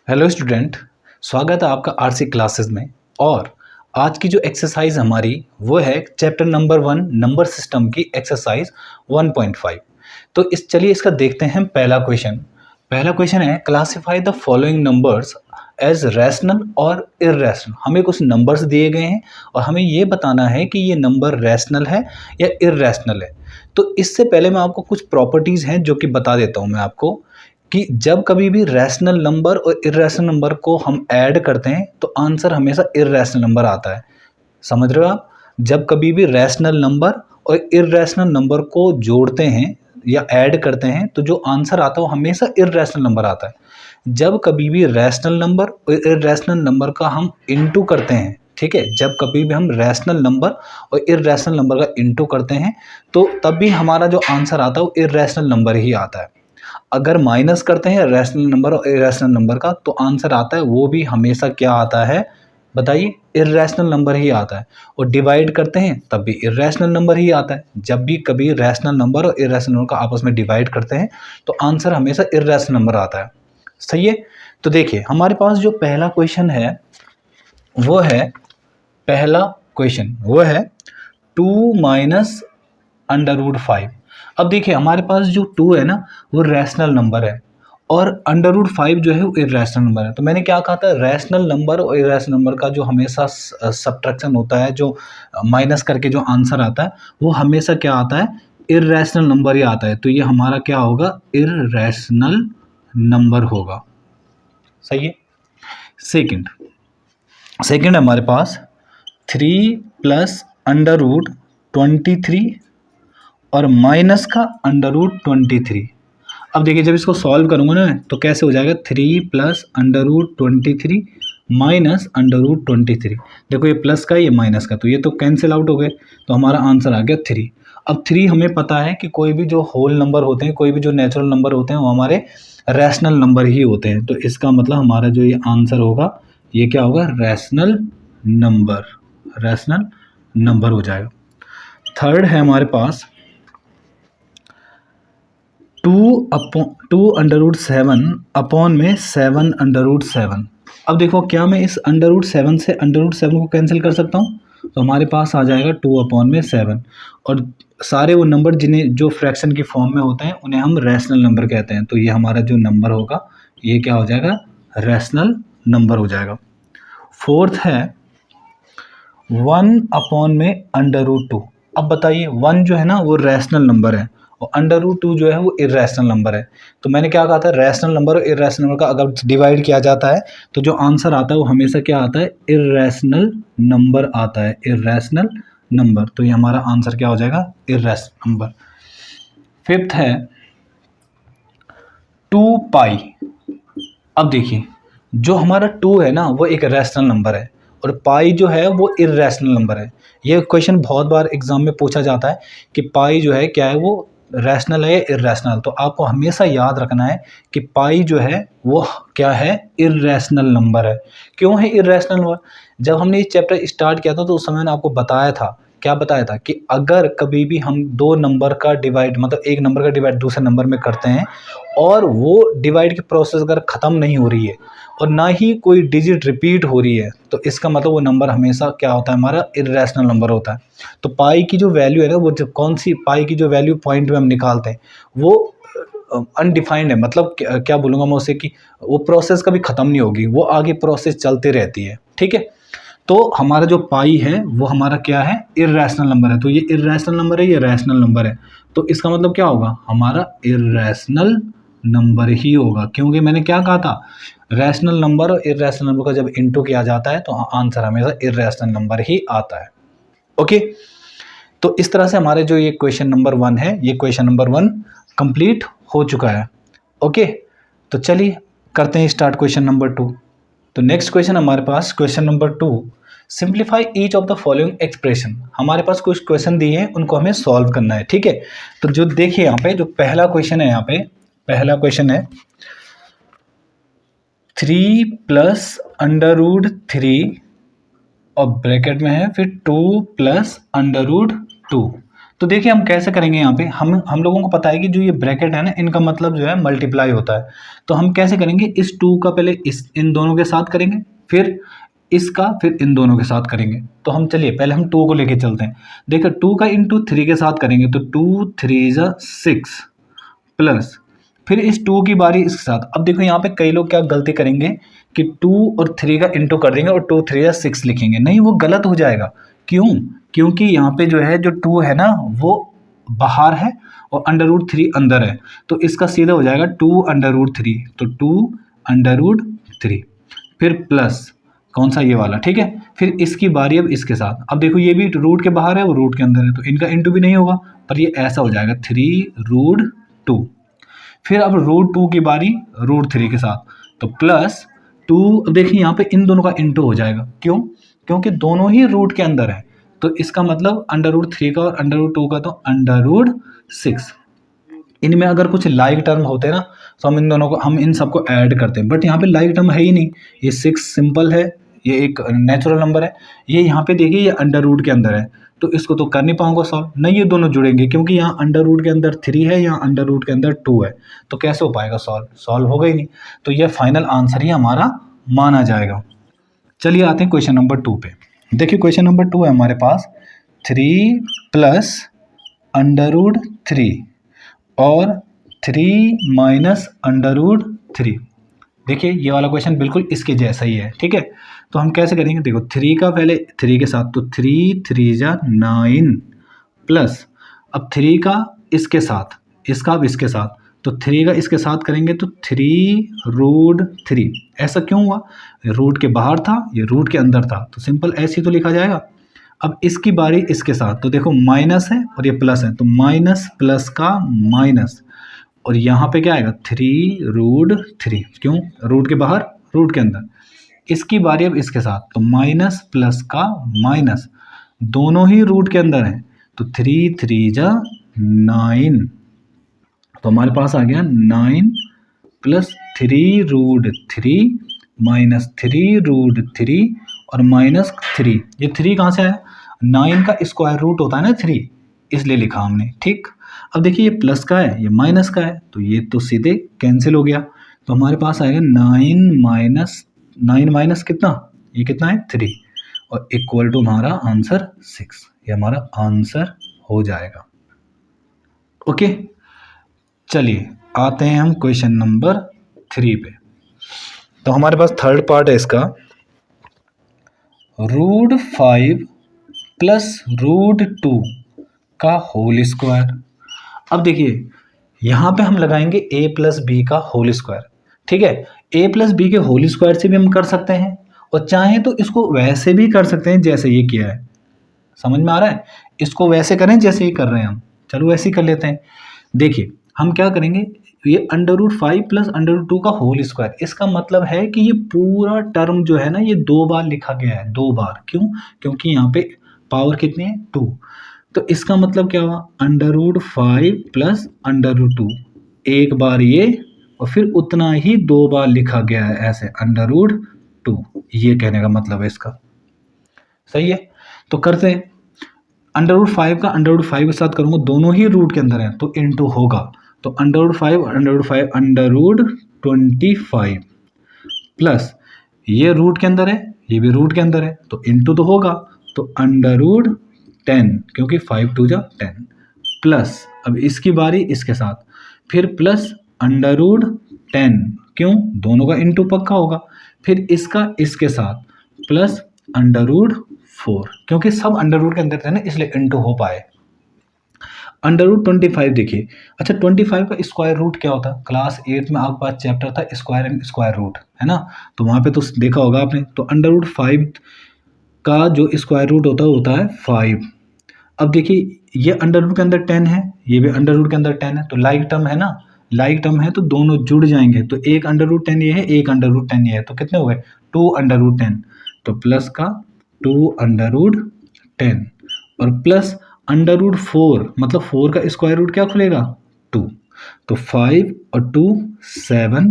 Hello student, स्वागत है आपका आरसी क्लासेस में। और आज की जो एक्सरसाइज हमारी वो है चैप्टर नंबर 1 नंबर सिस्टम की एक्सरसाइज 1.5। तो चलिए इसका देखते हैं पहला क्वेश्चन है classify the following numbers as rational और इर्रेशनल। हमें कुछ नंबर्स दिए गए हैं और हमें ये बताना है कि ये नंबर रैशनल है या इर्रेशनल है। तो इससे पहले मैं आपको कुछ प्रॉपर्टीज़ हैं जो कि बता देता हूँ मैं आपको कि जब कभी भी रैशनल नंबर और इर्रेशनल नंबर को हम ऐड करते हैं तो आंसर हमेशा इर्रेशनल नंबर आता है। समझ रहे हो आप? जब कभी भी रैशनल नंबर और इर्रेशनल नंबर को जोड़ते हैं या ऐड करते हैं तो जो आंसर आता है वो हमेशा इर्रेशनल नंबर आता है। जब कभी भी रैशनल नंबर और इर्रेशनल नंबर का हम इंटू करते हैं, ठीक है, जब कभी भी हम रैशनल नंबर और इर्रेशनल नंबर का इंटू करते हैं तो तब भी हमारा जो आंसर आता है वो इर्रेशनल नंबर ही आता है। अगर माइनस करते हैं रैशनल नंबर और इर्रेशनल नंबर का तो आंसर आता है वो भी हमेशा क्या आता है, बताइए, इर्रेशनल नंबर ही आता है। और डिवाइड करते हैं तब भी इर्रेशनल नंबर ही आता है। जब भी कभी रैशनल नंबर और इर्रेशनल नंबर का आपस में डिवाइड करते हैं तो आंसर हमेशा इर्रेशनल नंबर आता है। सही है। तो देखिए हमारे पास जो पहला क्वेश्चन है वो है 2 माइनस √5। अब देखिए हमारे पास जो 2 है ना वो रैशनल नंबर है और √5 जो है वो इर्रेशनल नंबर है। तो मैंने क्या कहा था, रैशनल नंबर और इर्रेशनल नंबर का जो हमेशा सब्ट्रैक्शन होता है, जो माइनस करके जो आंसर आता है वो हमेशा क्या आता है, इर्रेशनल नंबर ही आता है। तो ये हमारा क्या होगा, इर्रेशनल नंबर होगा। सही है। सेकंड हमारे पास 3 प्लस √23 और माइनस का √23। अब देखिए जब इसको सॉल्व करूँगा ना तो कैसे हो जाएगा, 3 प्लस √23 माइनस √23। देखो ये प्लस का ये माइनस का, तो ये तो कैंसिल आउट हो गए, तो हमारा आंसर आ गया 3। अब 3 हमें पता है कि कोई भी जो होल नंबर होते हैं, कोई भी जो नेचुरल नंबर होते हैं वो हमारे रैशनल नंबर ही होते हैं। तो इसका मतलब हमारा जो ये आंसर होगा ये क्या होगा, रैशनल नंबर हो जाएगा। थर्ड है हमारे पास 2√7 अपॉन में 7√7। अब देखो क्या मैं इस √7 से √7 को कैंसिल कर सकता हूँ, तो हमारे पास आ जाएगा 2/7। और सारे वो नंबर जिन्हें जो फ्रैक्शन की फॉर्म में होते हैं उन्हें हम रैशनल नंबर कहते हैं। तो ये हमारा जो नंबर होगा ये क्या हो जाएगा, रैशनल नंबर हो जाएगा। फोर्थ है 1/में √2। अब बताइए 1 जो है ना वो रैशनल नंबर है और √2 जो है वो इर्रेशनल नंबर है। तो मैंने क्या कहा था, रैशनल नंबर और इर्रेशनल नंबर का अगर डिवाइड किया जाता है तो जो आंसर आता है वो हमेशा क्या आता है, इर्रेशनल नंबर आता है, इर्रेशनल नंबर। तो ये हमारा आंसर क्या हो जाएगा, इर्रेशनल नंबर। फिफ्थ है 2π। अब देखिए जो हमारा 2 है ना वो एक रैशनल नंबर है और पाई जो है वो इर्रेशनल नंबर है। ये क्वेश्चन बहुत बार एग्जाम में पूछा जाता है कि पाई जो है क्या है, वो रैशनल है या इर्रेशनल। तो आपको हमेशा याद रखना है कि पाई जो है वो क्या है, इर्रेशनल नंबर है। क्यों है इर्रेशनल नंबर? जब हमने ये चैप्टर स्टार्ट किया था तो उस समय मैंने आपको बताया था, क्या बताया था, कि अगर कभी भी हम दो नंबर का डिवाइड, मतलब एक नंबर का डिवाइड दूसरे नंबर में करते हैं और वो डिवाइड की प्रोसेस अगर ख़त्म नहीं हो रही है और ना ही कोई डिजिट रिपीट हो रही है तो इसका मतलब वो नंबर हमेशा क्या होता है, हमारा इर्रेशनल नंबर होता है। तो पाई की जो वैल्यू है ना, वो जो कौन सी पाई की जो वैल्यू पॉइंट में हम निकालते हैं वो अनडिफाइंड है। मतलब क्या बोलूँगा मैं उसे, कि वो प्रोसेस कभी ख़त्म नहीं होगी, वो आगे प्रोसेस चलती रहती है। ठीक है। तो हमारा जो पाई है वो हमारा क्या है, इर्रेशनल नंबर है। तो ये इर्रेशनल नंबर है, ये रैशनल नंबर है। तो इसका मतलब क्या होगा, हमारा इर्रेशनल नंबर ही होगा। क्योंकि मैंने क्या कहा था, रैशनल नंबर और इर्रेशनल नंबर का जब इंटू किया जाता है तो आंसर हमेशा इर्रेशनल नंबर ही आता है। ओके। तो इस तरह से हमारे जो ये क्वेश्चन नंबर 1 है, ये क्वेश्चन नंबर 1 कंप्लीट हो चुका है। ओके। तो चलिए करते हैं स्टार्ट क्वेश्चन नंबर 2। तो नेक्स्ट क्वेश्चन हमारे पास question number 2, simplify each of the following expression. हमारे पास कुछ क्वेश्चन दिए हैं, उनको हमें सॉल्व करना है। ठीक है। तो जो देखिए यहाँ पे जो पहला क्वेश्चन है, यहाँ पे पहला क्वेश्चन है 3 प्लस √3 और ब्रैकेट में है फिर 2 प्लस √2। तो देखिए हम कैसे करेंगे, यहाँ पे हम लोगों को पता है कि जो ये ब्रैकेट है ना, इनका मतलब जो है मल्टीप्लाई होता है। तो हम कैसे करेंगे, इस 2 का पहले इन दोनों के साथ करेंगे, फिर इसका, फिर इन दोनों के साथ करेंगे। तो हम चलिए पहले हम 2 को लेके चलते हैं। देखो 2 का इंटू 3 के साथ करेंगे तो 2 3 जा 6 प्लस, फिर इस 2 की बारी इसके साथ। अब देखो यहाँ पे कई लोग क्या गलती करेंगे कि 2 और 3 का इंटू कर देंगे और 2 3 जा 6 लिखेंगे। नहीं, वो गलत हो जाएगा। क्यों? क्योंकि यहाँ पे जो है, जो 2 है ना वो बाहर है और √3 अंदर है, तो इसका सीधा हो जाएगा 2 √3। तो 2 √3, फिर प्लस कौन सा, ये वाला, ठीक है। फिर इसकी बारी अब इसके साथ। अब देखो ये भी रूट के बाहर है, वो रूट के अंदर है, तो इनका इंटू भी नहीं होगा, पर ये ऐसा हो जाएगा 3√2। फिर अब √2 की बारी √3 के साथ, तो प्लस 2। अब देखिए यहाँ पे इन दोनों का इंटू हो जाएगा। क्यों? क्योंकि दोनों ही रूट के अंदर है, तो इसका मतलब √3 का और √2 का, तो √6। इनमें अगर कुछ लाइक टर्म होते ना तो हम इन दोनों को, हम इन सबको ऐड करते हैं, बट यहाँ पे लाइक टर्म है ही नहीं। ये 6 सिंपल है, ये एक नेचुरल नंबर है। ये यहाँ पे देखिए ये अंडर रूट के अंदर है, तो इसको तो कर नहीं पाऊंगा सॉल्व। नहीं, ये दोनों जुड़ेंगे क्योंकि यहाँ अंडर रूट के अंदर 3 है, यहाँ अंडर रूट के अंदर 2 है, तो कैसे हो पाएगा सॉल्व होगा ही नहीं। तो ये फाइनल आंसर ही हमारा माना जाएगा। चलिए आते हैं क्वेश्चन नंबर 2 पे। देखिए क्वेश्चन नंबर 2 है हमारे पास 3 प्लस √3 और 3 माइनस √3। देखिए ये वाला क्वेश्चन बिल्कुल इसके जैसा ही है, ठीक है। तो हम कैसे करेंगे, देखो 3 का पहले 3 के साथ, तो 3 3 जा 9 प्लस, अब 3 का इसके साथ, इसका अब इसके साथ, तो 3 का इसके साथ करेंगे तो 3√3। ऐसा क्यों हुआ? रूट के बाहर था, ये रूट के अंदर था, तो सिंपल ऐसे ही तो लिखा जाएगा। अब इसकी बारी इसके साथ, तो देखो माइनस है और ये प्लस है, तो माइनस प्लस का माइनस, और यहाँ पे क्या आएगा 3√3। क्यों? रूट के बाहर रूट के अंदर। इसकी बारी अब इसके साथ, तो माइनस प्लस का माइनस, दोनों ही रूट के अंदर हैं, तो 3 3 जा 9। तो हमारे पास आ गया 9 प्लस 3√3 माइनस 3√3 और माइनस 3। ये 3 कहाँ से आया? 9 का स्क्वायर रूट होता है ना 3, इसलिए लिखा हमने, ठीक। अब देखिए ये प्लस का है, ये माइनस का है, तो ये तो सीधे कैंसिल हो गया। तो हमारे पास आएगा 9 माइनस कितना, ये कितना है 3, और इक्वल टू हमारा आंसर 6। ये हमारा आंसर हो जाएगा। ओके, चलिए आते हैं हम क्वेश्चन नंबर 3 पे। तो हमारे पास थर्ड पार्ट है इसका, √5 प्लस √2 का होल स्क्वायर। अब देखिए यहाँ पे हम लगाएंगे a प्लस बी का होल स्क्वायर, ठीक है। a प्लस बी के होल स्क्वायर से भी हम कर सकते हैं, और चाहें तो इसको वैसे भी कर सकते हैं जैसे ये किया है। समझ में आ रहा है? इसको वैसे करें जैसे ये कर रहे हैं हम, चलो वैसे ही कर लेते हैं। देखिए हम क्या करेंगे, ये √5 प्लस √2 का होल स्क्वायर, इसका मतलब है कि ये पूरा टर्म जो है ना ये 2 बार लिखा गया है, 2 बार। क्यों? क्योंकि यहाँ पे पावर कितनी है 2, तो इसका मतलब क्या हुआ, √5 प्लस √2, एक बार ये और फिर उतना ही 2 बार लिखा गया है ऐसे √2। ये कहने का मतलब है इसका, सही है। तो करते हैं, √5 का √5 के साथ करूँगा, दोनों ही रूट के अंदर है तो इंटू होगा, तो √5 √25 प्लस ये रूट के अंदर है, ये भी रूट के अंदर है, तो इंटू तो होगा, तो √10, क्योंकि 5 2 जा 10, प्लस अब इसकी बारी इसके साथ, फिर प्लस √10, क्यों? दोनों का इंटू पक्का होगा, फिर इसका इसके साथ, प्लस √4, क्योंकि सब अंडर के अंदर थे ना इसलिए इंटू हो पाए। √25 देखिए, अच्छा 25 का स्क्वायर रूट क्या होता है? क्लास 8 में आपके पास चैप्टर था स्क्वायर एंड स्क्वायर रूट, है ना, तो वहाँ पे तो देखा होगा आपने। तो √5 का जो स्क्वायर रूट होता है 5। अब देखिए ये अंडर के अंदर 10 है, ये भी अंडर के अंदर 10 है, तो लाइक टर्म है ना, लाइक टर्म है तो दोनों जुड़ जाएंगे, तो एक √10 ये है, एक √10 ये है, तो कितने हो गए 2 √10, तो प्लस का 2 √10 और प्लस √4, मतलब 4 का स्क्वायर रूट क्या खुलेगा 2, तो 5 और 2 7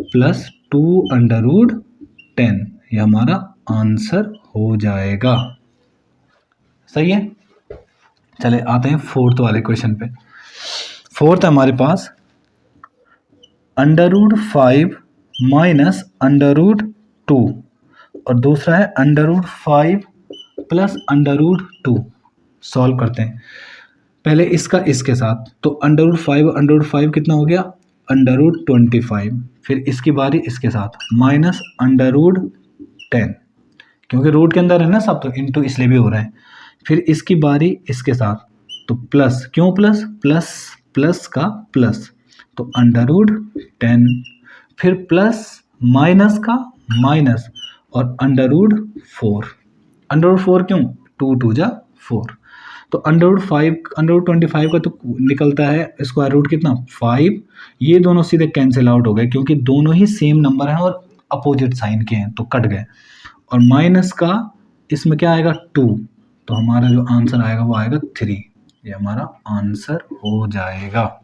प्लस 2 √10, ये हमारा आंसर हो जाएगा। सही है, चले आते हैं फोर्थ वाले क्वेश्चन पे। फोर्थ है हमारे पास √5 माइनस √2 और दूसरा है √5 प्लस √2। सॉल्व करते हैं पहले इसका इसके साथ, तो √5 कितना हो गया √25, फिर इसकी बारी इसके साथ माइनस √10, क्योंकि रूट के अंदर है ना सब, तो इनटू इसलिए भी हो रहा है। फिर इसकी बारी इसके साथ, तो प्लस, क्यों प्लस, प्लस प्लस का प्लस, तो √10, फिर प्लस माइनस का माइनस और √4 क्यों, 2 2 जा 4, तो √25 का तो निकलता है स्क्वायर रूट कितना 5, ये दोनों सीधे कैंसिल आउट हो गए क्योंकि दोनों ही सेम नंबर हैं और अपोजिट साइन के हैं तो कट गए, और माइनस का इसमें क्या आएगा 2, तो हमारा जो आंसर आएगा वो आएगा 3, ये हमारा आंसर हो जाएगा।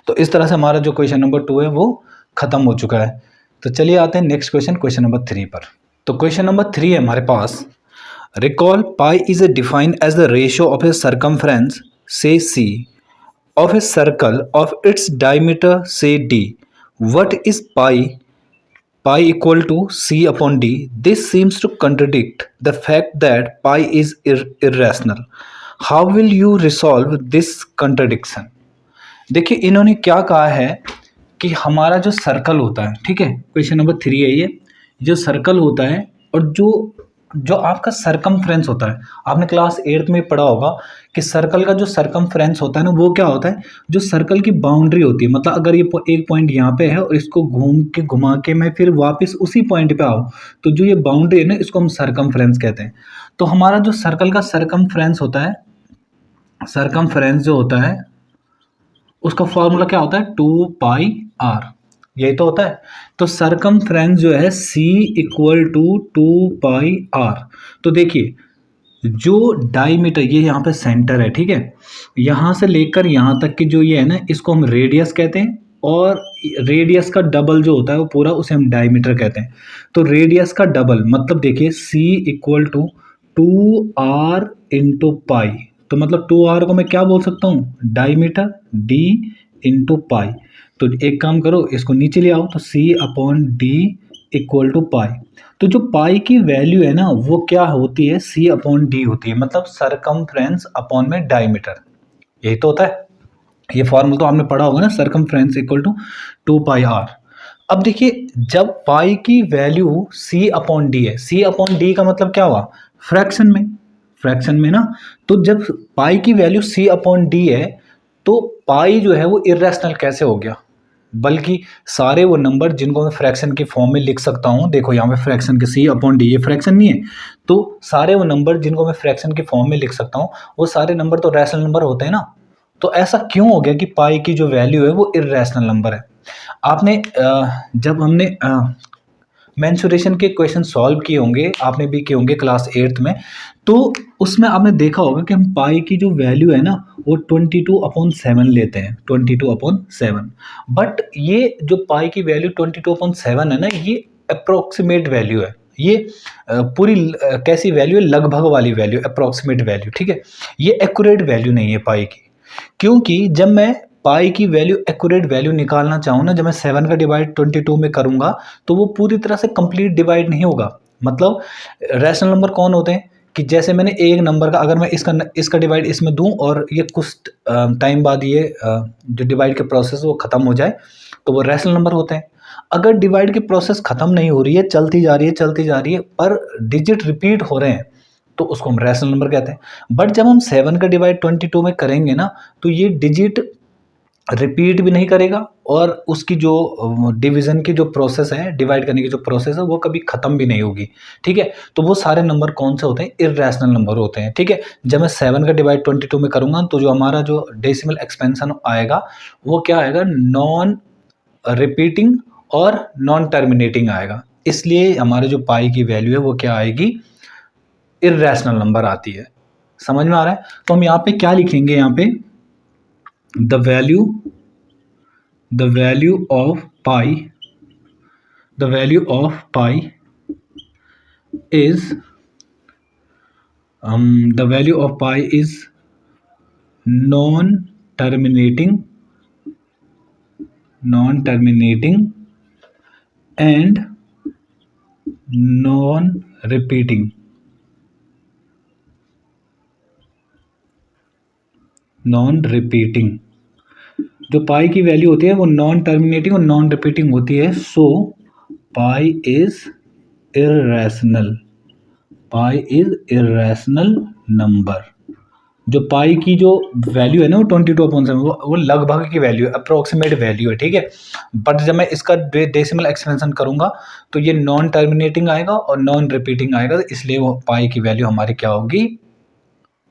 तो इस तरह से हमारा जो क्वेश्चन नंबर 2 है वो खत्म हो चुका है। तो चलिए आते हैं नेक्स्ट क्वेश्चन नंबर 3 पर। तो क्वेश्चन नंबर 3 है हमारे पास, recall pi is defined as the ratio of a circumference say c of a circle of its diameter say d. What is pi equal to c upon d? This seems to contradict the fact that pi is irrational. How will you resolve this contradiction? देखिए इन्होंने क्या कहा है कि हमारा जो circle होता है, ठीक है, क्वेश्चन नंबर 3 है ये, जो सर्कल होता है और जो आपका सरकमफ्रेंस होता है, आपने क्लास 8th में पढ़ा होगा कि सर्कल का जो सरकमफ्रेंस होता है ना वो क्या होता है, जो सर्कल की बाउंड्री होती है, मतलब अगर ये एक पॉइंट यहाँ पे है और इसको घुमा के मैं फिर वापस उसी पॉइंट पे आऊँ, तो जो ये बाउंड्री है ना इसको हम सरकमफ्रेंस कहते हैं। तो हमारा जो सर्कल का सरकमफ्रेंस होता है, सरकमफ्रेंस जो होता है उसका फॉर्मूला क्या होता है 2πr, यही तो होता है। तो सरकमफ्रेंस जो है c इक्वल टू 2πr। तो देखिए जो डायमीटर, ये यहाँ पे सेंटर है, ठीक है, यहाँ से लेकर यहाँ तक की जो ये है ना इसको हम रेडियस कहते हैं, और रेडियस का डबल जो होता है वो पूरा उसे हम डायमीटर कहते हैं। तो रेडियस का डबल मतलब देखिए c equal to 2r into pi, तो मतलब 2r को मैं क्या बोल सकता हूँ डायमीटर, d इंटू पाई। तो एक काम करो इसको नीचे ले आओ, तो c upon D equal to pi. तो जो पाई की वैल्यू है ना वो क्या होती है, c अपॉन डी होती है, मतलब सरकमफ्रेंस अपॉन में डायमीटर, यही तो होता है। ये फॉर्मूला तो आपने पढ़ा होगा ना, सरकमफ्रेंस इक्वल टू 2πr। अब देखिए जब पाई की वैल्यू c अपॉन डी है, c अपॉन डी का मतलब क्या हुआ, फ्रैक्शन में ना, तो जब पाई की वैल्यू c अपॉन डी है तो पाई जो है वो इरेशनल कैसे हो गया, बल्कि सारे वो नंबर जिनको मैं फ्रैक्शन की फॉर्म में लिख सकता हूँ, देखो यहाँ पे फ्रैक्शन के c अपॉन डी, ये फ्रैक्शन नहीं है, तो सारे वो नंबर जिनको मैं फ्रैक्शन की फॉर्म में लिख सकता हूँ वो सारे नंबर तो रैशनल नंबर होते हैं ना। तो ऐसा क्यों हो गया कि पाई की जो वैल्यू है वो इरेशनल नंबर है। आपने जब हमने मेंसुरेशन के क्वेश्चन सॉल्व किए होंगे, आपने भी किए होंगे क्लास 8th में, तो उसमें आपने देखा होगा कि हम पाई की जो वैल्यू है ना वो 22/7 लेते हैं, 22/7। बट ये जो पाई की वैल्यू 22/7 है ना, ये अप्रोक्सीमेट वैल्यू है, ये पूरी कैसी वैल्यू है, लगभग वाली वैल्यू, अप्रोक्सीमेट वैल्यू, ठीक है, ये एक्यूरेट वैल्यू नहीं है पाई की। क्योंकि जब मैं पाई की वैल्यू एक्यूरेट वैल्यू निकालना चाहूँ ना, जब मैं 7 का डिवाइड 22 में करूँगा तो वो पूरी तरह से कंप्लीट डिवाइड नहीं होगा। मतलब रैशनल नंबर कौन होते हैं कि जैसे मैंने एक नंबर का अगर मैं इसका डिवाइड इसमें दूं और ये कुछ टाइम बाद ये जो डिवाइड के प्रोसेस वो ख़त्म हो जाए तो वो रैशनल नंबर होते हैं। अगर डिवाइड की प्रोसेस ख़त्म नहीं हो रही है, चलती जा रही है पर डिजिट रिपीट हो रहे हैं, तो उसको हम रैशनल नंबर कहते हैं। बट जब हम 7 का डिवाइड 22 में करेंगे ना तो ये डिजिट रिपीट भी नहीं करेगा और उसकी जो डिवीज़न की जो प्रोसेस है, डिवाइड करने की जो प्रोसेस है वो कभी ख़त्म भी नहीं होगी, ठीक है। तो वो सारे नंबर कौन से होते हैं, इर्रेशनल नंबर होते हैं, ठीक है। जब मैं 7 का डिवाइड 22 में करूँगा तो जो हमारा जो डेसिमल एक्सपेंशन आएगा वो क्या आएगा, नॉन रिपीटिंग और नॉन टर्मिनेटिंग आएगा। इसलिए हमारे जो पाई की वैल्यू है वो क्या आएगी, इर्रेशनल नंबर आती है। समझ में आ रहा है। तो हम यहाँ पे क्या लिखेंगे, यहाँ पे the value of pi is the value of pi is non terminating and non repeating. जो पाई की वैल्यू होती है वो नॉन टर्मिनेटिंग और नॉन रिपीटिंग होती है। सो पाई इज इर्रेशनल नंबर। जो पाई की जो वैल्यू है ना वो 22/7 वो लगभग की वैल्यू है, अप्रोक्सीमेट वैल्यू है, ठीक है। बट जब मैं इसका डेसिमल एक्सपेंशन करूंगा तो ये नॉन टर्मिनेटिंग आएगा और नॉन रिपीटिंग आएगा, तो इसलिए वो पाई की वैल्यू हमारी क्या होगी,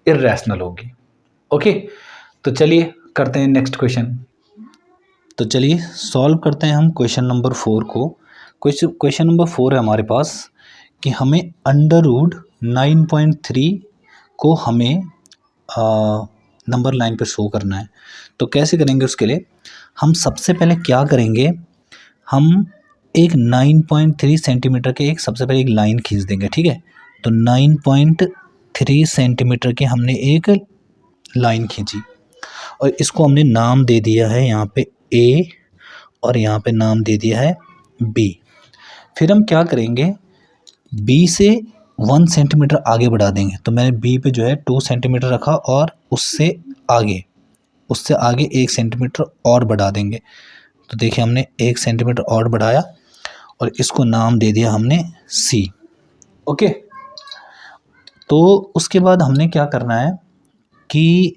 इर्रेशनल होगी। ओके, तो चलिए करते हैं नेक्स्ट क्वेश्चन। तो चलिए सॉल्व करते हैं हम क्वेश्चन नंबर 4 को। क्वेश्चन नंबर 4 है हमारे पास कि हमें √9.3 को हमें नंबर लाइन पे शो करना है। तो कैसे करेंगे, उसके लिए हम सबसे पहले क्या करेंगे, हम एक 9.3 सेंटीमीटर के एक सबसे पहले एक लाइन खींच देंगे, ठीक है। तो 9.3 सेंटीमीटर के हमने एक लाइन खींची और इसको हमने नाम दे दिया है यहाँ पे A और यहाँ पे नाम दे दिया है B। फिर हम क्या करेंगे, B से 1 सेंटीमीटर आगे बढ़ा देंगे। तो मैंने B पे जो है 2 सेंटीमीटर रखा और उससे आगे 1 सेंटीमीटर और बढ़ा देंगे। तो देखिए हमने 1 सेंटीमीटर और बढ़ाया और इसको नाम दे दिया हमने C। ओके, तो उसके बाद हमने क्या करना है कि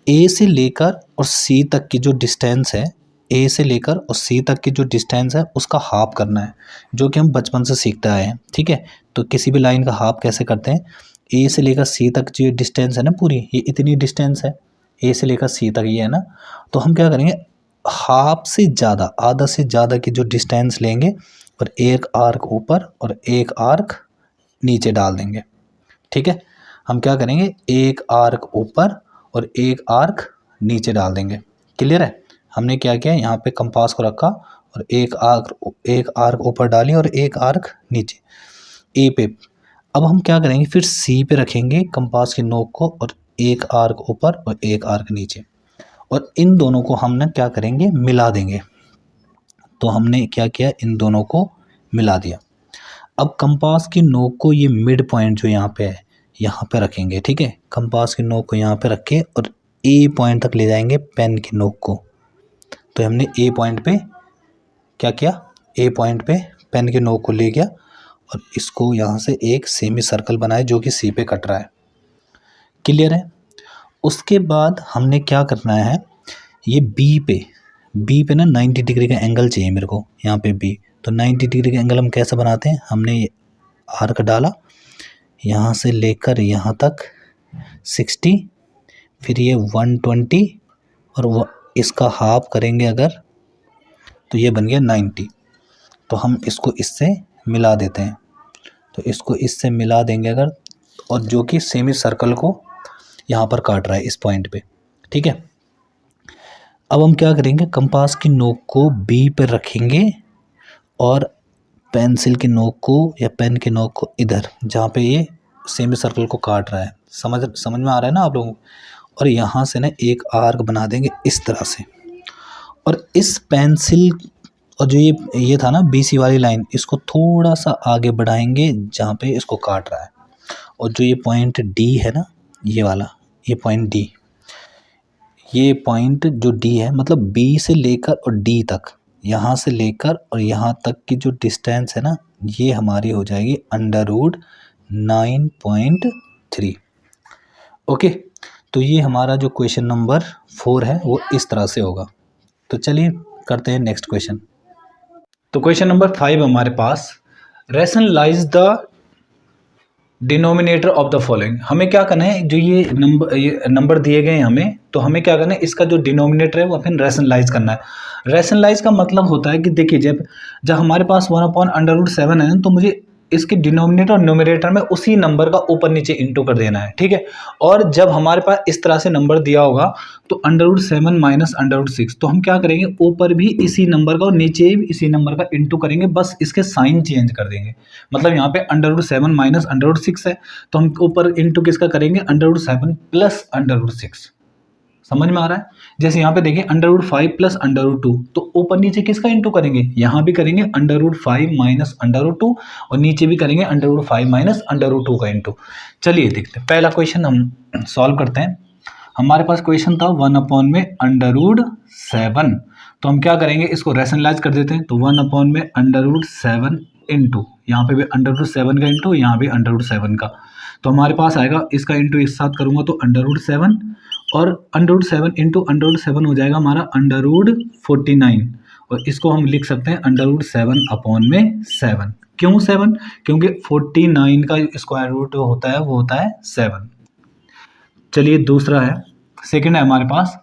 A से लेकर और C तक की जो डिस्टेंस है, A से लेकर और C तक की जो डिस्टेंस है उसका हाफ करना है, जो कि हम बचपन से सीखते आए हैं, ठीक है। तो किसी भी लाइन का हाफ कैसे करते हैं, A से लेकर C तक जो डिस्टेंस है ना पूरी, ये इतनी डिस्टेंस है A से लेकर C तक, ये है ना। तो हम क्या करेंगे, हाफ से ज़्यादा, आधा से ज़्यादा की जो डिस्टेंस लेंगे और एक आर्क ऊपर और एक आर्क नीचे डाल देंगे, ठीक है। हम क्या करेंगे, एक आर्क ऊपर और एक आर्क नीचे डाल देंगे। क्लियर है। हमने क्या किया, यहाँ पे कंपास को रखा और एक आर्क ऊपर डाली और एक आर्क नीचे ए पे। अब हम क्या करेंगे, फिर सी पे रखेंगे कंपास की नोक को और एक आर्क ऊपर और एक आर्क नीचे, और इन दोनों को हम ना क्या करेंगे, मिला देंगे। तो हमने क्या किया, इन दोनों को मिला दिया। अब कंपास की नोक को ये मिड पॉइंट जो यहाँ पे है यहाँ पे रखेंगे, ठीक है। कंपास की नोक को यहाँ पे रख के और ए पॉइंट तक ले जाएंगे पेन की नोक को। तो हमने ए पॉइंट पे क्या किया, ए पॉइंट पे पेन की नोक को ले गया और इसको यहाँ से एक सेमी सर्कल बनाया जो कि सी पे कट रहा है। क्लियर है। उसके बाद हमने क्या करना है, ये बी पे ना 90 डिग्री का एंगल चाहिए मेरे को यहाँ पे बी। तो 90 डिग्री का एंगल हम कैसे बनाते हैं, हमने ये आर्क डाला यहाँ से लेकर यहाँ तक 60, फिर ये 120 और इसका हाफ करेंगे अगर, तो ये बन गया 90। तो हम इसको इससे मिला देते हैं। तो इसको इससे मिला देंगे अगर, और जो कि सेमी सर्कल को यहाँ पर काट रहा है इस पॉइंट पे, ठीक है। अब हम क्या करेंगे, कंपास की नोक को बी पर रखेंगे और पेंसिल की नोक को या पेन की नोक को इधर जहाँ पे ये सेमी सर्कल को काट रहा है। समझ में आ रहा है ना आप लोगों को। और यहाँ से ना एक आर्क बना देंगे इस तरह से, और इस पेंसिल और जो ये था ना बीसी वाली लाइन, इसको थोड़ा सा आगे बढ़ाएंगे जहाँ पे इसको काट रहा है। और जो ये पॉइंट डी है ना, ये वाला, ये पॉइंट डी, ये पॉइंट जो डी है, मतलब बी से लेकर और डी तक, यहाँ से लेकर और यहाँ तक की जो डिस्टेंस है ना, ये हमारी हो जाएगी √9.3। ओके, तो ये हमारा जो क्वेश्चन नंबर 4 है वो इस तरह से होगा। तो चलिए करते हैं नेक्स्ट क्वेश्चन। तो क्वेश्चन नंबर 5 हमारे पास, rationalise the denominator of the following. हमें क्या करना है, जो ये नंबर दिए गए हैं हमें, तो हमें क्या करना है, इसका जो डिनोमिनेटर है वो अपन रैशनलाइज करना है। रैशनलाइज का मतलब होता है कि देखिए जब हमारे पास 1/√7 है तो मुझे इसके डिनोमिनेटर और न्यूमरेटर में उसी नंबर का ऊपर नीचे इंटू कर देना है, ठीक है। और जब हमारे पास इस तरह से नंबर दिया होगा तो √7 माइनस √6, तो हम क्या करेंगे, ऊपर भी इसी नंबर का और नीचे भी इसी नंबर का इंटू करेंगे, बस इसके साइन चेंज कर देंगे। मतलब यहाँ पे √7 माइनस √6 है, तो हम ऊपर इंटू किसका करेंगे, √7 प्लस √6। समझ में आ रहा है? जैसे यहाँ पे देखिए √5 प्लस √2, तो ऊपर नीचे किसका इंटू करेंगे, यहाँ भी करेंगे √5 माइनस √2 और नीचे भी करेंगे √5 माइनस √2 का इंटू। चलिए देखते हैं, पहला क्वेश्चन हम सॉल्व करते हैं। हमारे पास क्वेश्चन था 1/7, तो हम क्या करेंगे, इसको रैशनलाइज कर देते हैं। तो 1/7 इंटू, यहाँ पे भी √7 का इंटू, यहाँ भी √7 का, तो हमारे पास आएगा, इसका इंटू इस साथ करूँगा तो √7 और √7 इंटू √7 हो जाएगा हमारा √49 और इसको हम लिख सकते हैं √7/7। क्यों 7? क्योंकि 49 का स्क्वायर रूट होता है वो होता है 7। चलिए दूसरा है, सेकंड है हमारे पास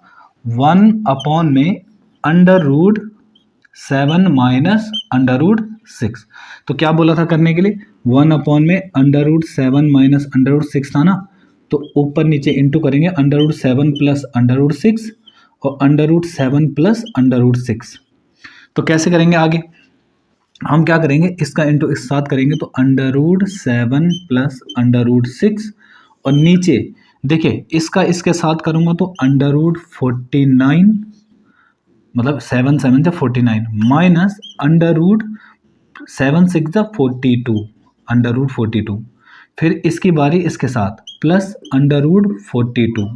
1/7 माइनस √6। तो क्या बोला था करने के लिए, 1/7 माइनस √6 था ना, तो ऊपर नीचे इंटू करेंगे √7 प्लस √6 और √7 प्लस √6। तो कैसे करेंगे आगे, हम क्या करेंगे, इसका इंटू इस साथ करेंगे तो √7 प्लस √6 और नीचे देखिए इसका इसके साथ करूँगा तो √49, मतलब 7 7 से 49 माइनस √7 6 जा 42, √42, फिर इसकी बारी इसके साथ प्लस √42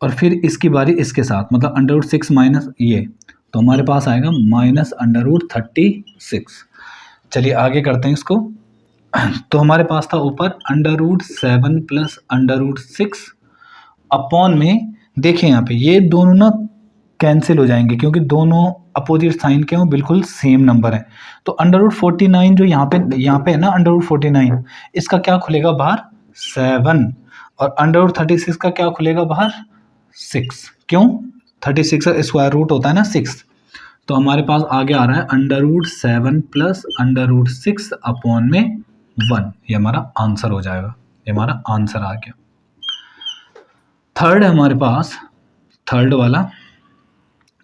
और फिर इसकी बारी इसके साथ, मतलब √6 माइनस ये, तो हमारे पास आएगा माइनस √36। चलिए आगे करते हैं इसको। तो हमारे पास था ऊपर √7 प्लस √6 अपॉन में, देखिए यहाँ पे ये दोनों ना कैंसिल हो जाएंगे क्योंकि दोनों अपोजिट साइन के हैं, बिल्कुल सेम नंबर है। तो √49 जो यहाँ पे है ना √49, इसका क्या खुलेगा बाहर 7 और √36 का क्या खुलेगा बाहर 6। क्यों, 36 का स्क्वायर रूट होता है ना 6। तो हमारे पास आगे आ रहा है √7 प्लस √6 अपॉन में 1, ये हमारा आंसर हो जाएगा, ये हमारा आंसर आ गया। थर्ड है हमारे पास, थर्ड वाला,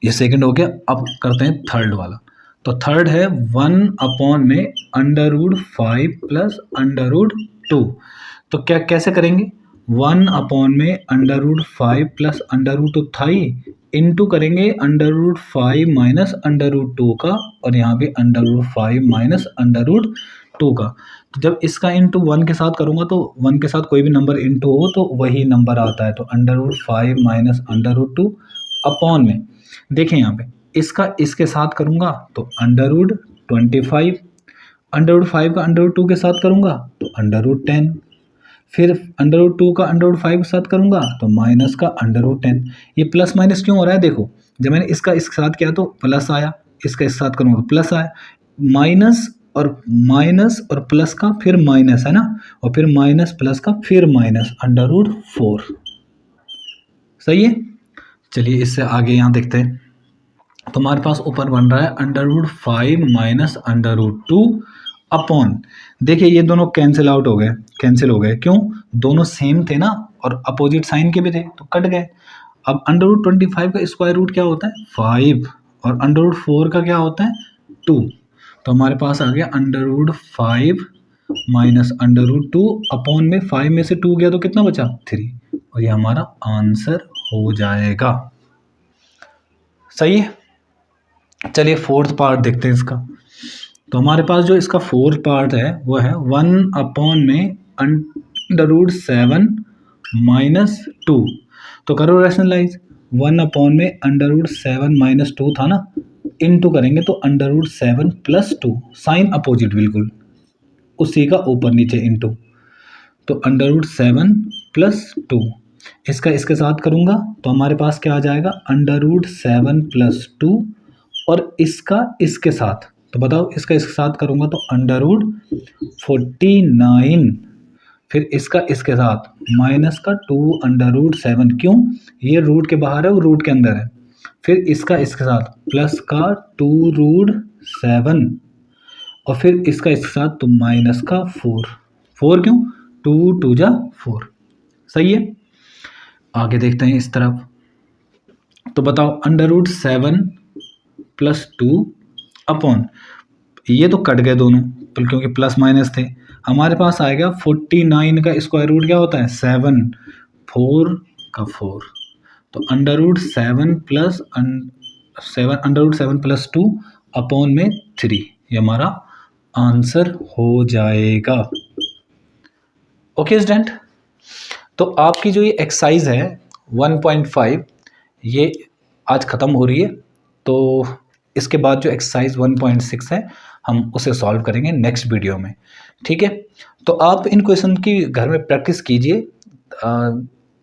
ये सेकंड हो गया, अब करते हैं थर्ड वाला। तो थर्ड है 1/5 प्लस √2। तो क्या कैसे करेंगे, 1/5 प्लस √2 था ही, इंटू करेंगे √5 माइनस √2 का और यहाँ भी √5 माइनस √2 का। तो जब इसका इंटू 1 के साथ करूँगा तो 1 के साथ कोई भी नंबर इंटू हो तो वही नंबर आता है, तो √5 माइनस √2 अपॉन में, देखें यहाँ पे इसका इसके साथ करूँगा तो √25, √5 का √2 के साथ करूँगा तो √10, फिर √2 का √5 के साथ करूँगा तो माइनस का √10। ये प्लस माइनस क्यों हो रहा है, देखो जब मैंने इसका इसके साथ किया तो प्लस आया, इसका इस साथ करूँगा तो प्लस आया, माइनस और प्लस का फिर माइनस है ना, और फिर माइनस प्लस का फिर माइनस √4। सही है। चलिए इससे आगे यहाँ देखते हैं। तो हमारे पास ऊपर बन रहा है √5 माइनस √2 अपॉन, देखिए ये दोनों कैंसिल हो गए। क्यों, दोनों सेम थे ना और अपोजिट साइन के भी थे तो कट गए। अब √25 का स्क्वायर रूट क्या होता है 5 और √4 का क्या होता है 2। तो हमारे पास आ गया √5 माइनस √2 अपॉन में 5 में से 2 गया तो कितना बचा 3, और ये हमारा आंसर हो जाएगा। सही है। चलिए फोर्थ पार्ट देखते हैं इसका। तो हमारे पास जो इसका फोर्थ पार्ट है वो है 1/7 माइनस 2। तो करो रैशनलाइज, 1/7 माइनस 2 था ना, इनटू करेंगे तो √7 प्लस 2, साइन अपोजिट बिल्कुल उसी का ऊपर नीचे इनटू, तो √7 प्लस 2, इसका इसके साथ करूँगा तो हमारे पास क्या आ जाएगा √7 प्लस 2 और इसका इसके साथ, तो बताओ इसका इसके साथ करूँगा तो √49, फिर इसका इसके साथ माइनस का 2 √7, क्यों ये रूट के बाहर है वो रूट के अंदर है, फिर इसका इसके साथ प्लस का 2 √7 और फिर इसका इसके साथ तो माइनस का 4 क्यों 2 2 जा 4। सही है। आगे देखते हैं इस तरफ। तो बताओ √7 प्लस 2 अपॉन, ये तो कट गए दोनों तो क्योंकि प्लस माइनस थे, हमारे पास आएगा 49 का स्क्वायर रूट क्या होता है 7, 4 का 4, तो √7 + 2 अपॉन में 3 ये हमारा आंसर हो जाएगा। ओके स्टूडेंट, तो आपकी जो ये एक्सरसाइज है 1.5 ये आज ख़त्म हो रही है। तो इसके बाद जो एक्सरसाइज 1.6 है हम उसे सॉल्व करेंगे नेक्स्ट वीडियो में, ठीक है। तो आप इन क्वेश्चन की घर में प्रैक्टिस कीजिए।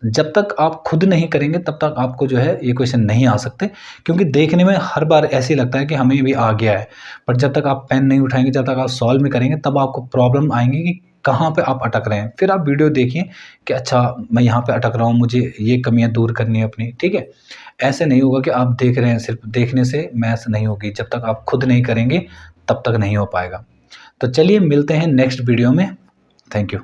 जब तक आप खुद नहीं करेंगे तब तक आपको जो है ये क्वेश्चन नहीं आ सकते, क्योंकि देखने में हर बार ऐसे ही लगता है कि हमें भी आ गया है, पर जब तक आप पेन नहीं उठाएंगे, जब तक आप सॉल्व नहीं करेंगे, तब आपको प्रॉब्लम आएंगी कि कहाँ पे आप अटक रहे हैं। फिर आप वीडियो देखिए कि अच्छा मैं यहाँ पे अटक रहा हूँ, मुझे ये कमियाँ दूर करनी है अपनी, ठीक है। ऐसे नहीं होगा कि आप देख रहे हैं, सिर्फ देखने से मैथ्स नहीं होगी। जब तक आप खुद नहीं करेंगे तब तक नहीं हो पाएगा। तो चलिए मिलते हैं नेक्स्ट वीडियो में। Thank you.